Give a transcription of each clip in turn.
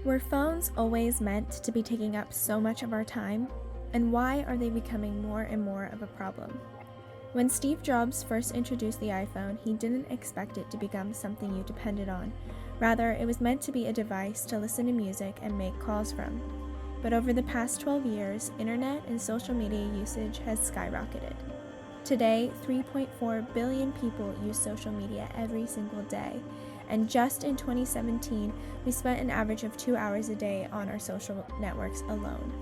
Were phones always meant to be taking up so much of our time? And why are they becoming more and more of a problem? When Steve Jobs first introduced the iPhone, he didn't expect it to become something you depended on. Rather, it was meant to be a device to listen to music and make calls from. But over the past 12 years, internet and social media usage has skyrocketed. Today, 3.4 billion people use social media every single day, and just in 2017, we spent an average of 2 hours a day on our social networks alone.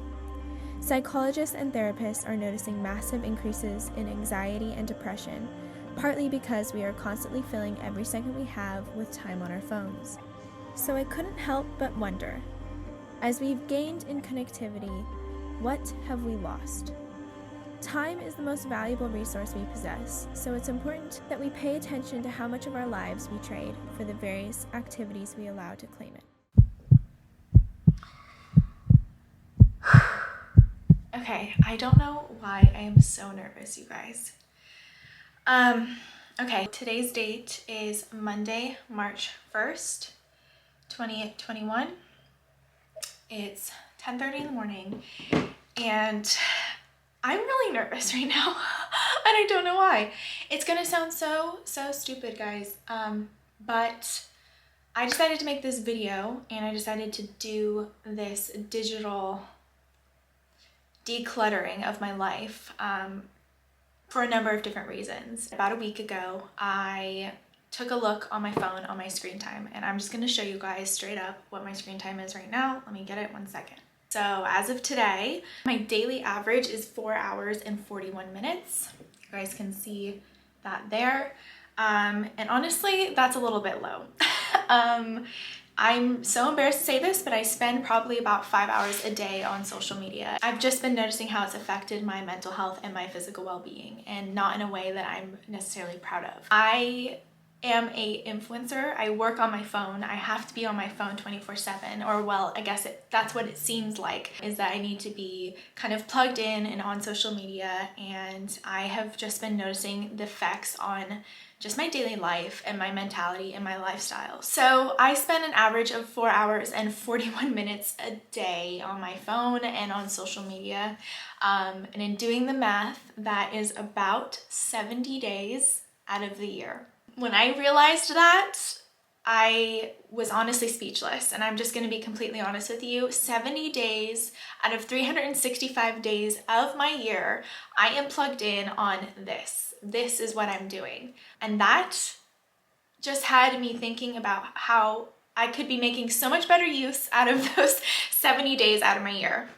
Psychologists and therapists are noticing massive increases in anxiety and depression, partly because we are constantly filling every second we have with time on our phones. So I couldn't help but wonder, as we've gained in connectivity, what have we lost? Time is the most valuable resource we possess, so it's important that we pay attention to how much of our lives we trade for the various activities we allow to claim it. Okay, I don't know why I am so nervous, you guys. Okay, today's date is Monday, March 1st, 2021. It's 10:30 in the morning, and I'm really nervous right now, and I don't know why. It's gonna sound so stupid, guys, but I decided to make this video, and I decided to do this digital decluttering of my life for a number of different reasons. About a week ago, I took a look on my phone on my screen time, and I'm just going to show you guys straight up what my screen time is right now. Let me get it 1 second. So as of today, my daily average is 4 hours and 41 minutes. You guys can see that there. And honestly, that's a little bit low. I'm so embarrassed to say this, but I spend probably about 5 hours a day on social media. I've just been noticing how it's affected my mental health and my physical well-being, and not in a way that I'm necessarily proud of. I am a influencer. I work on my phone. I have to be on my phone 24/7, or well, I guess that's what it seems like, is that I need to be kind of plugged in and on social media, and I have just been noticing the effects on just my daily life and my mentality and my lifestyle. So I spend an average of 4 hours and 41 minutes a day on my phone and on social media. And in doing the math, that is about 70 days out of the year. When I realized that, I was honestly speechless, and I'm just going to be completely honest with you. 70 days out of 365 days of my year, I am plugged in on this. This is what I'm doing. And that just had me thinking about how I could be making so much better use out of those 70 days out of my year.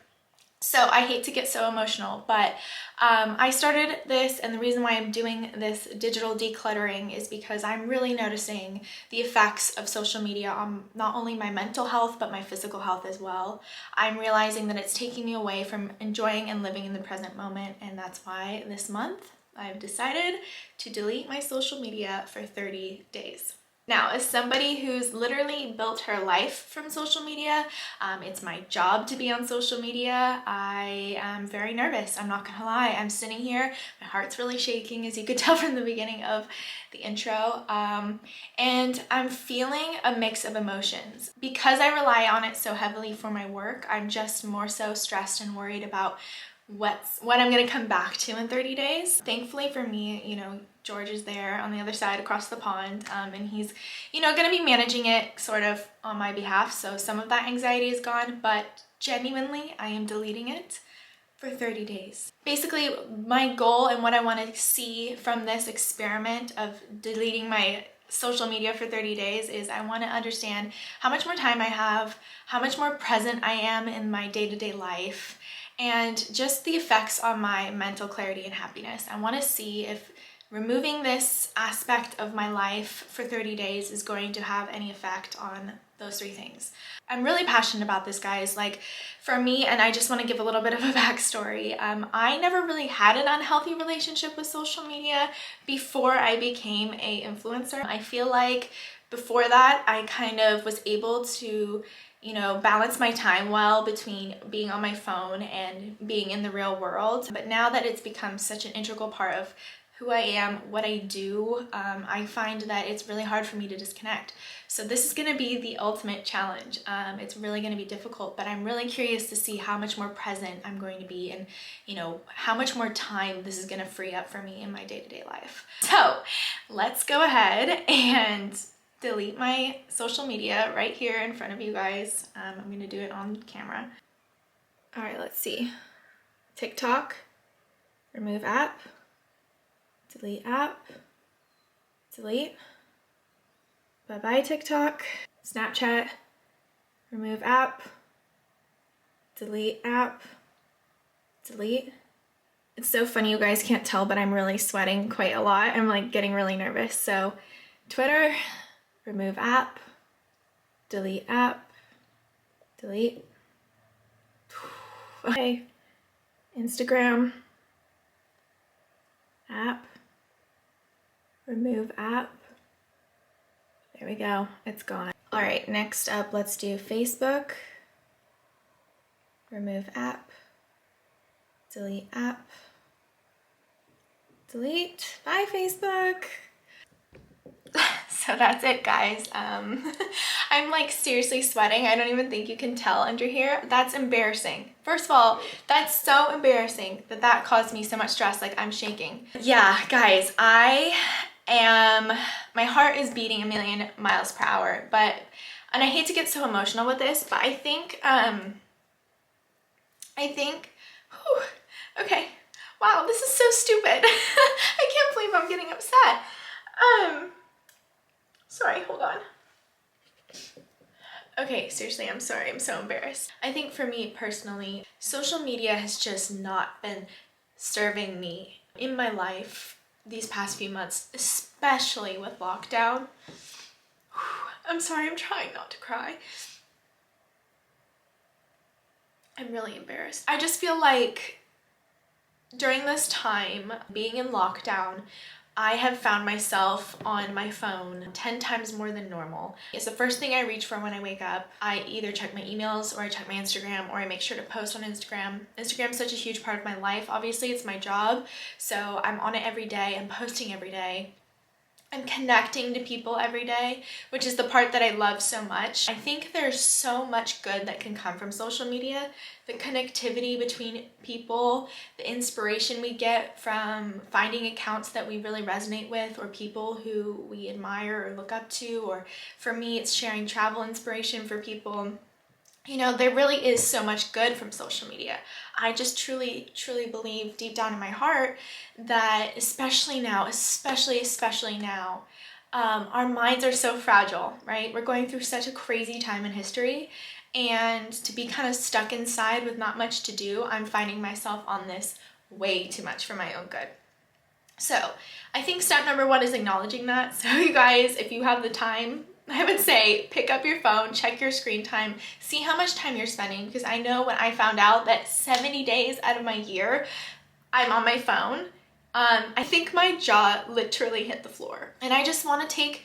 So I hate to get so emotional, but I started this, and the reason why I'm doing this digital decluttering is because I'm really noticing the effects of social media on not only my mental health, but my physical health as well. I'm realizing that it's taking me away from enjoying and living in the present moment, and that's why this month I've decided to delete my social media for 30 days. Now, as somebody who's literally built her life from social media, it's my job to be on social media, I am very nervous. I'm not gonna lie. I'm sitting here, my heart's really shaking, as you could tell from the beginning of the intro, and I'm feeling a mix of emotions. Because I rely on it so heavily for my work, I'm just more so stressed and worried about what I'm gonna come back to in 30 days. Thankfully for me, you know, George is there on the other side across the pond, and he's, you know, gonna be managing it sort of on my behalf. So some of that anxiety is gone, but genuinely, I am deleting it for 30 days. Basically, my goal and what I want to see from this experiment of deleting my social media for 30 days is I want to understand how much more time I have, how much more present I am in my day-to-day life, and just the effects on my mental clarity and happiness. I want to see if removing this aspect of my life for 30 days is going to have any effect on those three things. I'm really passionate about this, guys. Like, for me, and I just want to give a little bit of a backstory, I never really had an unhealthy relationship with social media before I became a influencer. I feel like before that, I kind of was able to, you know, balance my time well between being on my phone and being in the real world. But now that it's become such an integral part of who I am, what I do, I find that it's really hard for me to disconnect. So this is gonna be the ultimate challenge. It's really gonna be difficult, but I'm really curious to see how much more present I'm going to be and, you know, how much more time this is gonna free up for me in my day-to-day life. So let's go ahead and delete my social media right here in front of you guys. I'm gonna do it on camera. All right, let's see. TikTok, remove app. Delete app, delete, bye-bye TikTok, Snapchat, remove app, delete app, delete. It's so funny, you guys can't tell, but I'm really sweating quite a lot. I'm like getting really nervous. So Twitter, remove app, delete app, delete. Okay, Instagram, app, remove app. There we go, it's gone. All right, next up, let's do Facebook. Remove app, delete app, delete. Bye, Facebook. So that's it, guys. I'm like seriously sweating. I don't even think you can tell under here. That's embarrassing. First of all, that's so embarrassing that that caused me so much stress. Like, I'm shaking. Yeah, guys, my heart is beating 1,000,000 miles per hour, and I hate to get so emotional with this, but I think, whew, okay, wow, this is so stupid. I can't believe I'm getting upset. Sorry, hold on. Okay, seriously, I'm sorry, I'm so embarrassed. I think for me personally, social media has just not been serving me in my life these past few months, especially with lockdown. I'm sorry, I'm trying not to cry. I'm really embarrassed. I just feel like during this time, being in lockdown, I have found myself on my phone 10 times more than normal. It's the first thing I reach for when I wake up. I either check my emails or I check my Instagram, or I make sure to post on Instagram. Instagram is such a huge part of my life. Obviously, it's my job, so I'm on it every day. I'm posting every day. I'm connecting to people every day, which is the part that I love so much. I think there's so much good that can come from social media. The connectivity between people, the inspiration we get from finding accounts that we really resonate with, or people who we admire or look up to, or for me, it's sharing travel inspiration for people. You know, there really is so much good from social media. I just truly, truly believe deep down in my heart that especially now, our minds are so fragile, right? We're going through such a crazy time in history, and to be kind of stuck inside with not much to do, I'm finding myself on this way too much for my own good. So I think step number 1 is acknowledging that. So you guys, if you have the time, I would say pick up your phone, check your screen time, see how much time you're spending, because I know when I found out that 70 days out of my year I'm on my phone, I think my jaw literally hit the floor. And I just want to take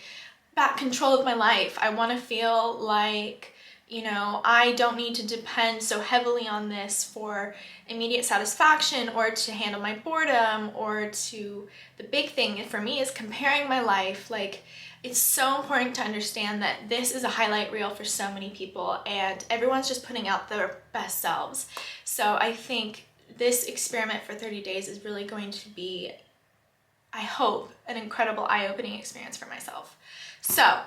back control of my life. I want to feel like, you know, I don't need to depend so heavily on this for immediate satisfaction or to handle my boredom, or to, the big thing for me is comparing my life. Like, it's so important to understand that this is a highlight reel for so many people, and everyone's just putting out their best selves. So I think this experiment for 30 days is really going to be, I hope, an incredible eye-opening experience for myself. So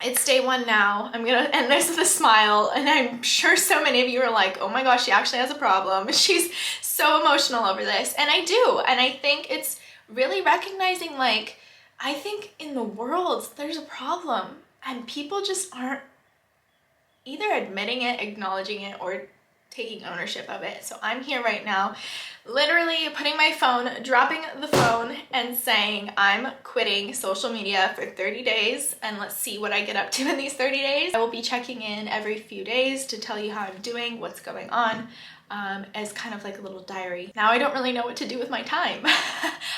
it's day 1 now. I'm gonna end this with a smile, and I'm sure so many of you are like, oh my gosh, she actually has a problem. She's so emotional over this. And I do. And I think it's really recognizing, like, I think in the world there's a problem, and people just aren't either admitting it, acknowledging it, or taking ownership of it. So I'm here right now, literally putting my phone, dropping the phone, and saying I'm quitting social media for 30 days, and let's see what I get up to in these 30 days. I will be checking in every few days to tell you how I'm doing, what's going on, as kind of like a little diary. Now I don't really know what to do with my time.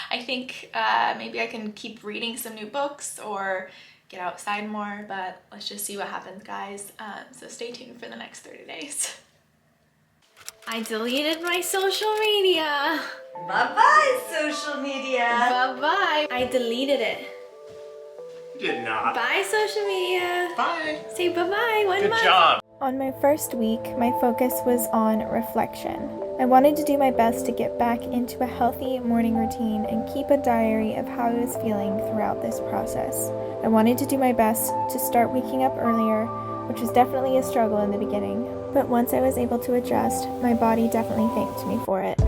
I think maybe I can keep reading some new books or get outside more, but let's just see what happens, guys. So stay tuned for the next 30 days. I deleted my social media. Bye-bye, social media. Bye-bye. I deleted it. You did not. Bye, social media. Bye. Say bye-bye. Good job. On my first week, my focus was on reflection. I wanted to do my best to get back into a healthy morning routine and keep a diary of how I was feeling throughout this process. I wanted to do my best to start waking up earlier, which was definitely a struggle in the beginning, but once I was able to adjust, my body definitely thanked me for it.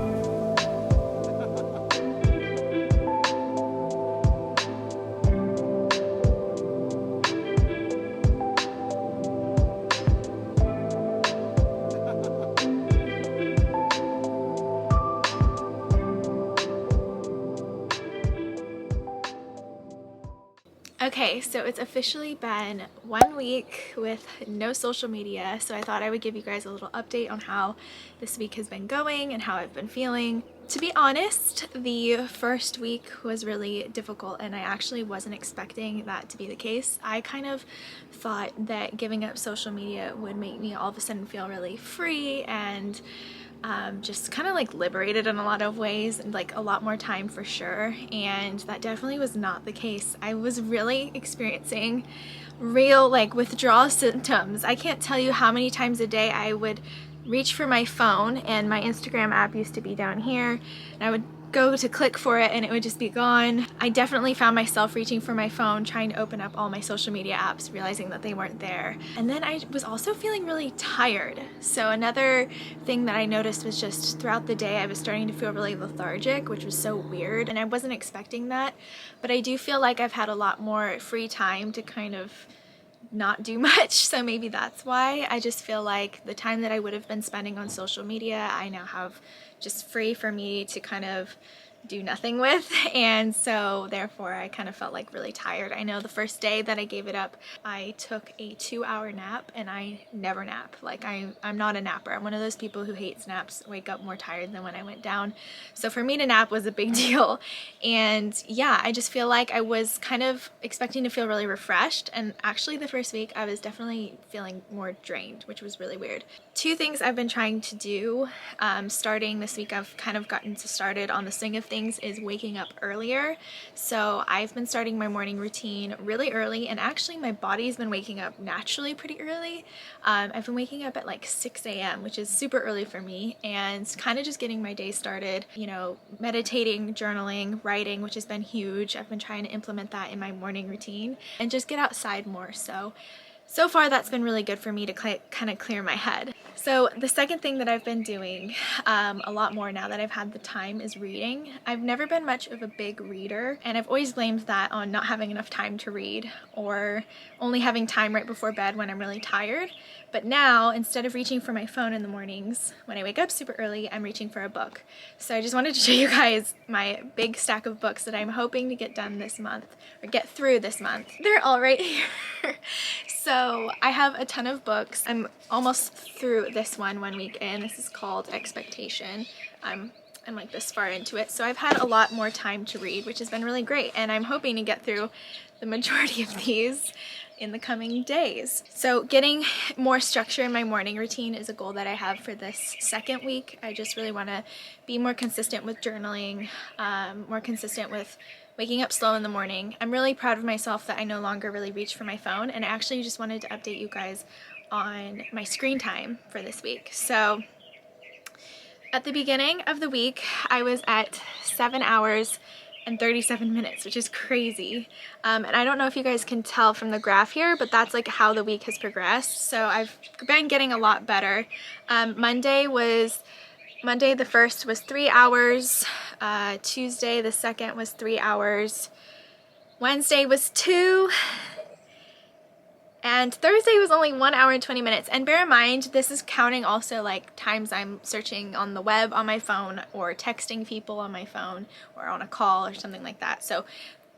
Okay, so it's officially been 1 week with no social media, so I thought I would give you guys a little update on how this week has been going and how I've been feeling. To be honest, the first week was really difficult and I actually wasn't expecting that to be the case. I kind of thought that giving up social media would make me all of a sudden feel really free and just kind of like liberated in a lot of ways and like a lot more time for sure, and that definitely was not the case. I was really experiencing real like withdrawal symptoms. I can't tell you how many times a day I would reach for my phone, and my Instagram app used to be down here, and I would go to click for it and it would just be gone. I definitely found myself reaching for my phone, trying to open up all my social media apps, realizing that they weren't there. And then I was also feeling really tired. So another thing that I noticed was just throughout the day I was starting to feel really lethargic, which was so weird, and I wasn't expecting that. But I do feel like I've had a lot more free time to kind of not do much, so maybe that's why. I just feel like the time that I would have been spending on social media, I now have just free for me to kind of do nothing with, and so therefore I kind of felt like really tired. I know the first day that I gave it up, I took a 2-hour nap, and I never nap. Like I'm not a napper. I'm one of those people who hates naps, wake up more tired than when I went down. So for me to nap was a big deal. And yeah, I just feel like I was kind of expecting to feel really refreshed, and actually the first week I was definitely feeling more drained, which was really weird. 2 things I've been trying to do starting this week, I've kind of gotten started on the swing of things, is waking up earlier. So I've been starting my morning routine really early, and actually my body's been waking up naturally pretty early. I've been waking up at like 6 a.m., which is super early for me, and kind of just getting my day started, you know, meditating, journaling, writing, which has been huge. I've been trying to implement that in my morning routine and just get outside more. So far that's been really good for me to kind of clear my head. So the second thing that I've been doing a lot more now that I've had the time is reading. I've never been much of a big reader, and I've always blamed that on not having enough time to read or only having time right before bed when I'm really tired. But now, instead of reaching for my phone in the mornings when I wake up super early, I'm reaching for a book. So I just wanted to show you guys my big stack of books that I'm hoping to get done this month, or get through this month. They're all right here. So I have a ton of books. I'm almost through this one week in. This is called Expectation. I'm like this far into it. So I've had a lot more time to read, which has been really great. And I'm hoping to get through the majority of these in the coming days. So getting more structure in my morning routine is a goal that I have for this second week. I just really want to be more consistent with journaling, more consistent with waking up slow in the morning. I'm really proud of myself that I no longer really reach for my phone, and I actually just wanted to update you guys on my screen time for this week. So at the beginning of the week, I was at 7 hours and 37 minutes, which is crazy. And I don't know if you guys can tell from the graph here, but that's like how the week has progressed. So I've been getting a lot better. Monday the 1st was 3 hours. Tuesday the 2nd was 3 hours. Wednesday was 2. And Thursday was only 1 hour and 20 minutes. And bear in mind, this is counting also like times I'm searching on the web on my phone, or texting people on my phone, or on a call or something like that. So,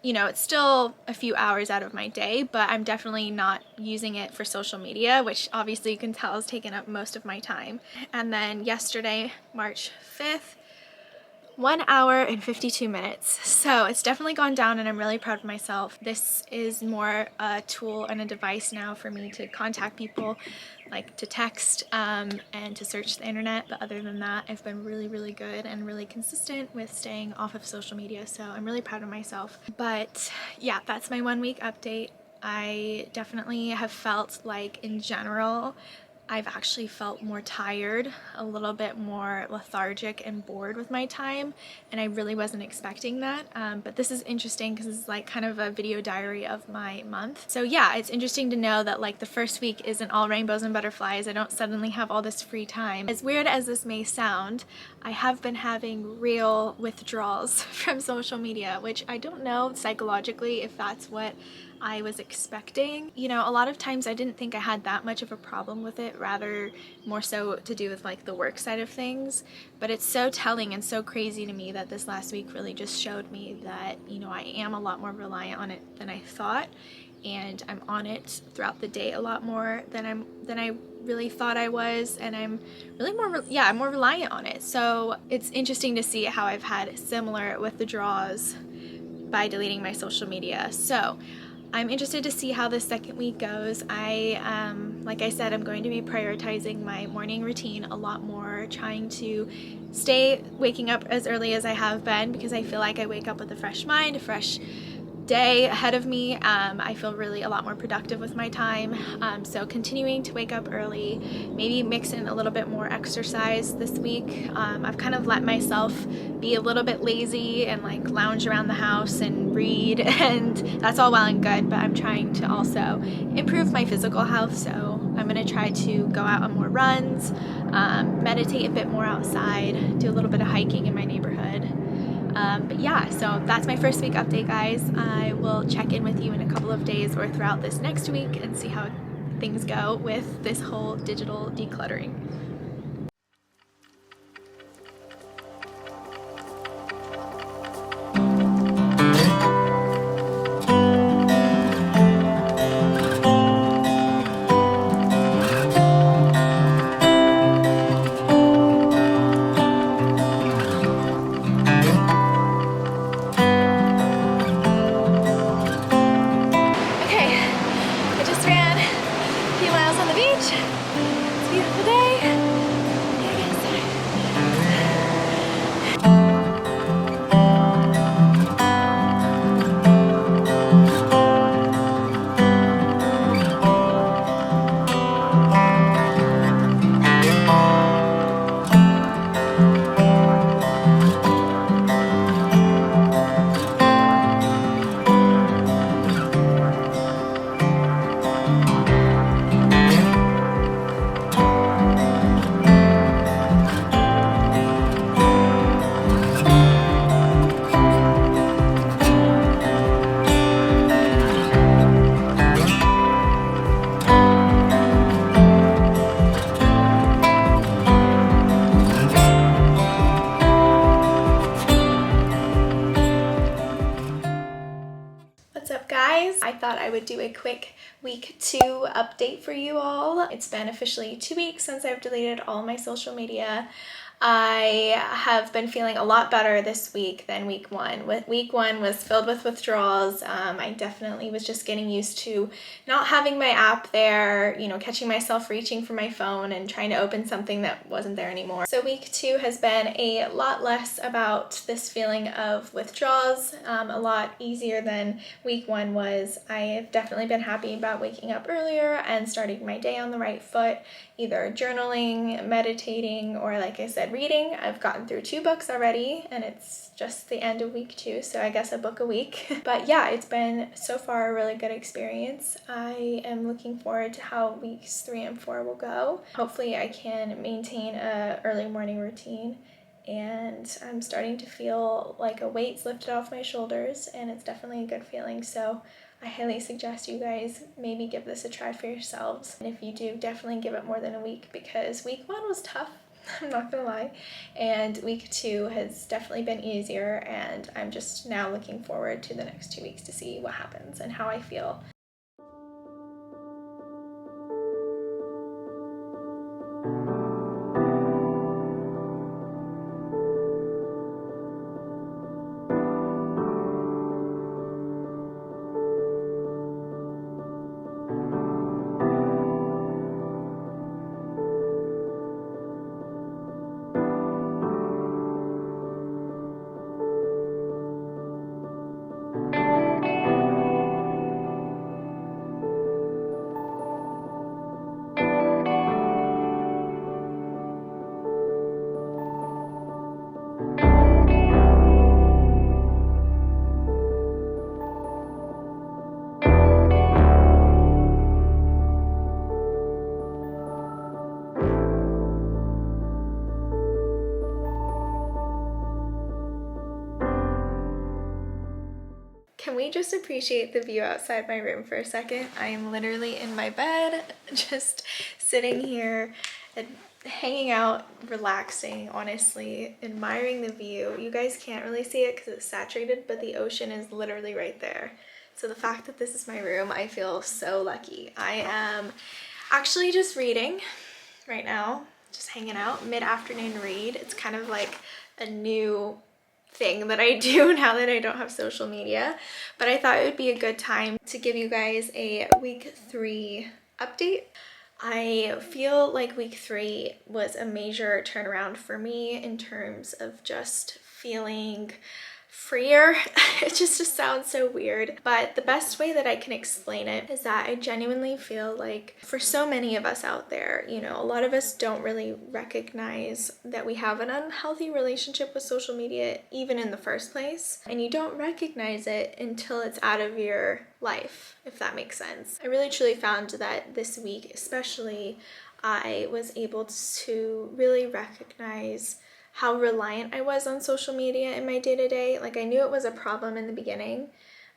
you know, it's still a few hours out of my day, but I'm definitely not using it for social media, which obviously you can tell has taken up most of my time. And then yesterday, March 5th, 1 hour and 52 minutes. So it's definitely gone down and I'm really proud of myself. This is more a tool and a device now for me to contact people, like to text and to search the internet. But other than that, I've been really good and really consistent with staying off of social media. So I'm really proud of myself. But yeah, that's my 1 week update. I definitely have felt like in general, I've actually felt more tired, a little bit more lethargic and bored with my time, and I really wasn't expecting that. But this is interesting because it's like kind of a video diary of my month. So yeah, it's interesting to know that like the first week isn't all rainbows and butterflies. I don't suddenly have all this free time. As weird as this may sound, I have been having real withdrawals from social media, which I don't know psychologically if that's what I was expecting. You know, a lot of times I didn't think I had that much of a problem with it, rather more so to do with like the work side of things. But it's so telling and so crazy to me that this last week really just showed me that, you know, I am a lot more reliant on it than I thought, and I'm on it throughout the day a lot more than I really thought I was, and I'm really I'm more reliant on it. So it's interesting to see how I've had similar withdrawals by deleting my social media. So I'm interested to see how this second week goes. Like I said, I'm going to be prioritizing my morning routine a lot more, trying to stay waking up as early as I have been because I feel like I wake up with a fresh mind, a fresh day ahead of me. I feel really a lot more productive with my time. So continuing to wake up early, maybe mix in a little bit more exercise this week. I've kind of let myself be a little bit lazy and like lounge around the house and read, and that's all well and good, but I'm trying to also improve my physical health. So I'm gonna try to go out on more runs, meditate a bit more outside, do a little bit of hiking in my neighborhood. But yeah, so that's my first week update, guys. I will check in with you in a couple of days or throughout this next week and see how things go with this whole digital decluttering. Okay, I just ran a few miles on the beach. It's a beautiful day. Gotta get inside. What's up, guys? I thought I would do a quick week 2 update for you all. It's been officially 2 weeks since I've deleted all my social media. I have been feeling a lot better this week than week 1. Week 1 was filled with withdrawals. I definitely was just getting used to not having my app there, you know, catching myself reaching for my phone and trying to open something that wasn't there anymore. So week 2 has been a lot less about this feeling of withdrawals, a lot easier than week 1 was. I have definitely been happy about waking up earlier and starting my day on the right foot, either journaling, meditating, or like I said, reading. I've gotten through 2 books already, and it's just the end of week 2, so I guess a book a week. But yeah, it's been so far a really good experience. I am looking forward to how weeks 3 and 4 will go. Hopefully I can maintain a early morning routine, and I'm starting to feel like a weight's lifted off my shoulders, and it's definitely a good feeling. So I highly suggest you guys maybe give this a try for yourselves. And if you do, definitely give it more than a week, because week 1 was tough, I'm not gonna lie. And week 2 has definitely been easier, and I'm just now looking forward to the next 2 weeks to see what happens and how I feel. we just appreciate the view outside my room for a second? I am literally in my bed, just sitting here and hanging out, relaxing, honestly, admiring the view. You guys can't really see it because it's saturated, but the ocean is literally right there. So the fact that this is my room, I feel so lucky. I am actually just reading right now, just hanging out, mid-afternoon read. It's kind of like a new thing that I do now that I don't have social media, but I thought it would be a good time to give you guys a week 3 update. I feel like week 3 was a major turnaround for me in terms of just feeling freer. It just sounds so weird, but the best way that I can explain it is that I genuinely feel like for so many of us out there, you know, a lot of us don't really recognize that we have an unhealthy relationship with social media even in the first place, and you don't recognize it until it's out of your life, if that makes sense. I really truly found that this week especially, I was able to really recognize how reliant I was on social media in my day-to-day. Like, I knew it was a problem in the beginning,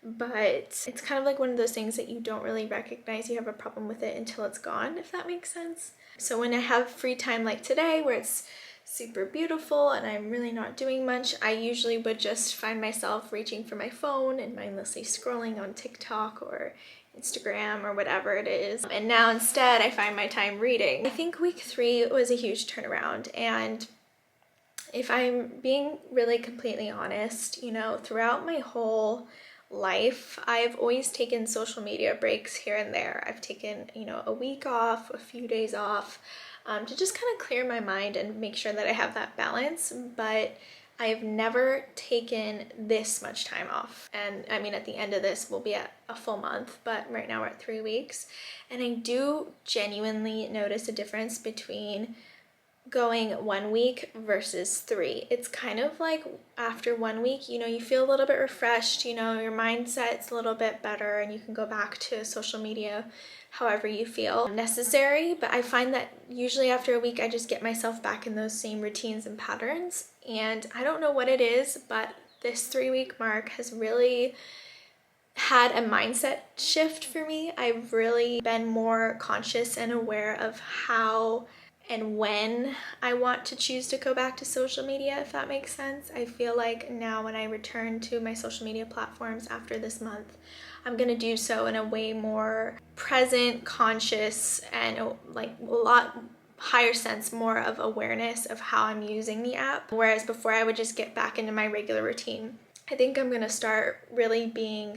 but it's kind of like one of those things that you don't really recognize you have a problem with it until it's gone, if that makes sense. So when I have free time like today where it's super beautiful and I'm really not doing much, I usually would just find myself reaching for my phone and mindlessly scrolling on TikTok or Instagram or whatever it is. And now instead I find my time reading. I think week 3 was a huge turnaround, and if I'm being really completely honest, you know, throughout my whole life, I've always taken social media breaks here and there. I've taken, you know, a week off, a few days off, to just kind of clear my mind and make sure that I have that balance. But I've never taken this much time off. And I mean, at the end of this, we'll be at a full month, but right now we're at 3 weeks. And I do genuinely notice a difference between going 1 week versus 3. It's kind of like after 1 week, you know, you feel a little bit refreshed, you know, your mindset's a little bit better, and you can go back to social media however you feel necessary. But I find that usually after a week, I just get myself back in those same routines and patterns. And I don't know what it is, but this 3-week mark has really had a mindset shift for me. I've really been more conscious and aware of how and when I want to choose to go back to social media, if that makes sense. I feel like now when I return to my social media platforms after this month, I'm gonna do so in a way more present, conscious, and like a lot higher sense, more of awareness of how I'm using the app. Whereas before I would just get back into my regular routine. I think I'm gonna start really being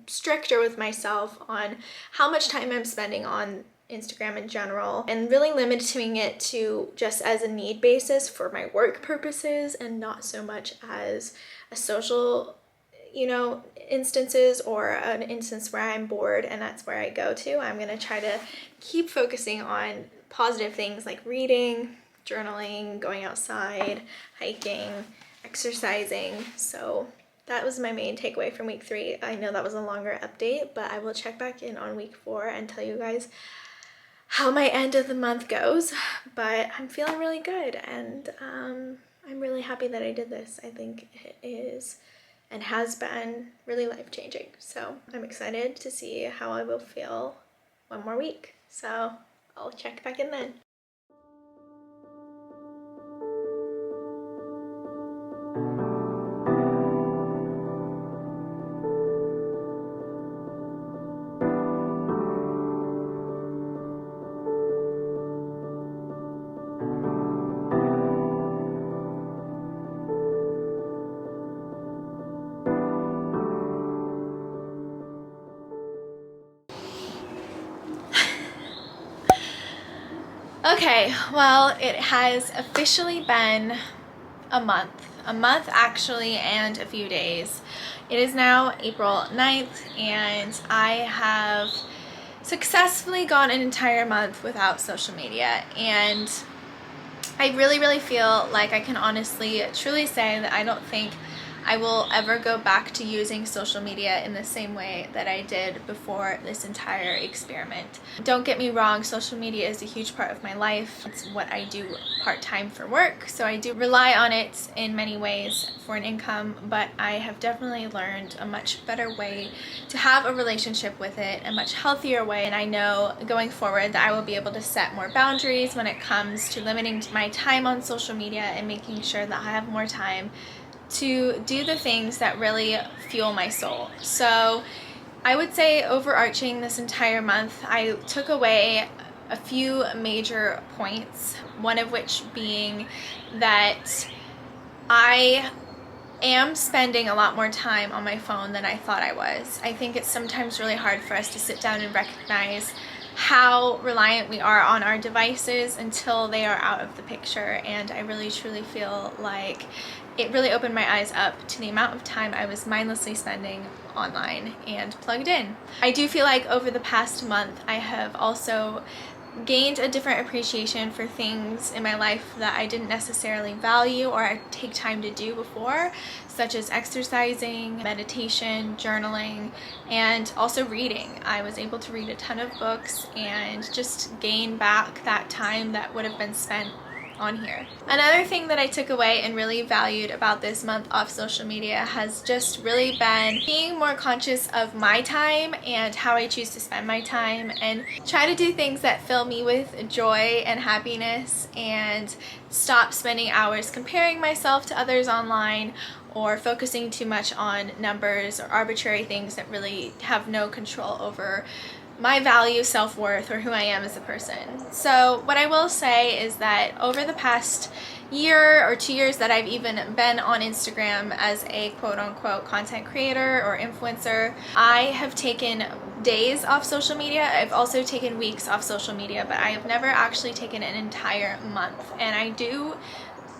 stricter with myself on how much time I'm spending on Instagram in general, and really limiting it to just as a need basis for my work purposes and not so much as a social, you know, instances or an instance where I'm bored and that's where I go to. I'm gonna try to keep focusing on positive things like reading, journaling, going outside, hiking, exercising. So that was my main takeaway from week 3. I know that was a longer update, but I will check back in on week 4 and tell you guys how my end of the month goes. But I'm feeling really good, and I'm really happy that I did this. I think it is and has been really life-changing. So I'm excited to see how I will feel 1 more week. So I'll check back in then. Okay, well, it has officially been a month actually, and a few days. It is now April 9th, and I have successfully gone an entire month without social media, and I really feel like I can honestly truly say that I don't think I will ever go back to using social media in the same way that I did before this entire experiment. Don't get me wrong, social media is a huge part of my life. It's what I do part-time for work, so I do rely on it in many ways for an income, but I have definitely learned a much better way to have a relationship with it, a much healthier way, and I know going forward that I will be able to set more boundaries when it comes to limiting my time on social media and making sure that I have more time to do the things that really fuel my soul. So I would say overarching this entire month, I took away a few major points, one of which being that I am spending a lot more time on my phone than I thought I was. I think it's sometimes really hard for us to sit down and recognize how reliant we are on our devices until they are out of the picture, and I really truly feel like it really opened my eyes up to the amount of time I was mindlessly spending online and plugged in. I do feel like over the past month I have also gained a different appreciation for things in my life that I didn't necessarily value or take time to do before, such as exercising, meditation, journaling, and also reading. I was able to read a ton of books and just gain back that time that would have been spent on here. Another thing that I took away and really valued about this month off social media has just really been being more conscious of my time and how I choose to spend my time, and try to do things that fill me with joy and happiness, and stop spending hours comparing myself to others online or focusing too much on numbers or arbitrary things that really have no control over my value, self-worth, or who I am as a person. So what I will say is that over the past year or 2 years that I've even been on Instagram as a quote-unquote content creator or influencer, I have taken days off social media. I've also taken weeks off social media, but I have never actually taken an entire month. And I do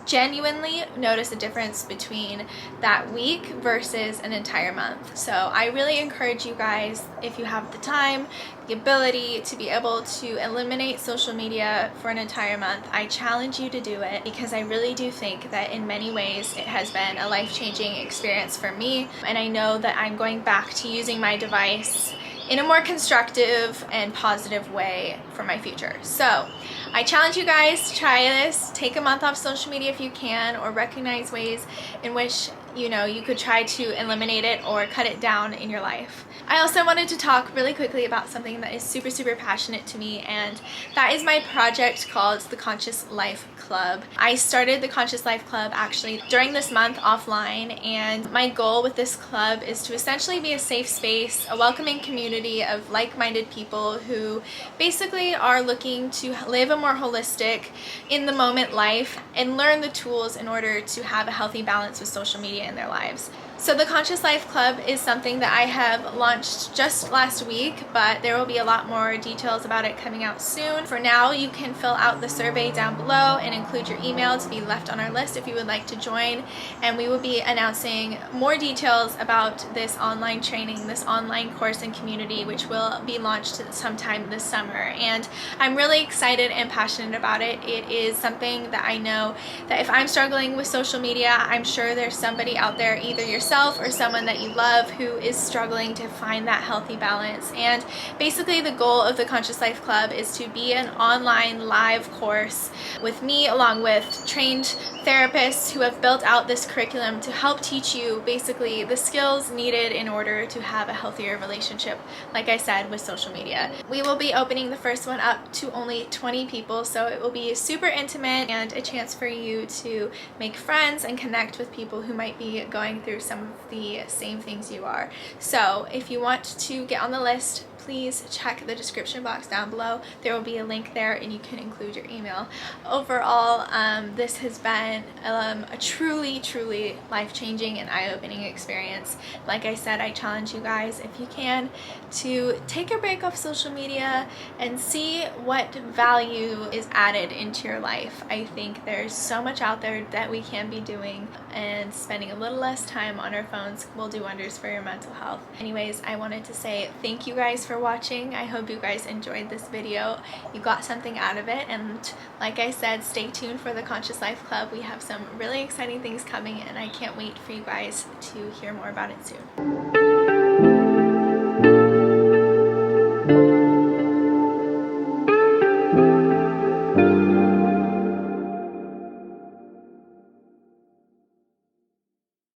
genuinely notice a difference between that week versus an entire month. So I really encourage you guys, if you have the time, the ability to be able to eliminate social media for an entire month, I challenge you to do it, because I really do think that in many ways it has been a life-changing experience for me, and I know that I'm going back to using my device in a more constructive and positive way for my future. So I challenge you guys to try this. Take a month off social media if you can, or recognize ways in which you could try to eliminate it or cut it down in your life. I also wanted to talk really quickly about something that is super passionate to me, and that is my project called the Conscious Life Club. I started the Conscious Life Club actually during this month offline, and my goal with this club is to essentially be a safe space, a welcoming community of like-minded people who basically are looking to live a more holistic, in-the-moment life and learn the tools in order to have a healthy balance with social media in their lives. So the Conscious Life Club is something that I have launched just last week, but there will be a lot more details about it coming out soon. For now, you can fill out the survey down below and include your email to be left on our list if you would like to join, and we will be announcing more details about this online training, this online course and community, which will be launched sometime this summer. And I'm really excited and passionate about it. It is something that I know that if I'm struggling with social media, I'm sure there's somebody out there, either yourself or someone that you love, who is struggling to find that healthy balance. And basically the goal of the Conscious Life Club is to be an online live course with me, along with trained therapists who have built out this curriculum to help teach you basically the skills needed in order to have a healthier relationship, like I said, with social media. We will be opening the first one up to only 20 people, so it will be super intimate and a chance for you to make friends and connect with people who might be going through some of the same things you are. So if you want to get on the list, please check the description box down below. There will be a link there and you can include your email. Overall, this has been a truly life-changing and eye-opening experience. Like I said, I challenge you guys, if you can, to take a break off social media and see what value is added into your life. I think there's so much out there that we can be doing, and spending a little less time on our phones will do wonders for your mental health. Anyways, I wanted to say thank you guys for for watching. I hope you guys enjoyed this video. You got something out of it, and like I said, stay tuned for the Conscious Life Club. We have some really exciting things coming, and I can't wait for you guys to hear more about it soon.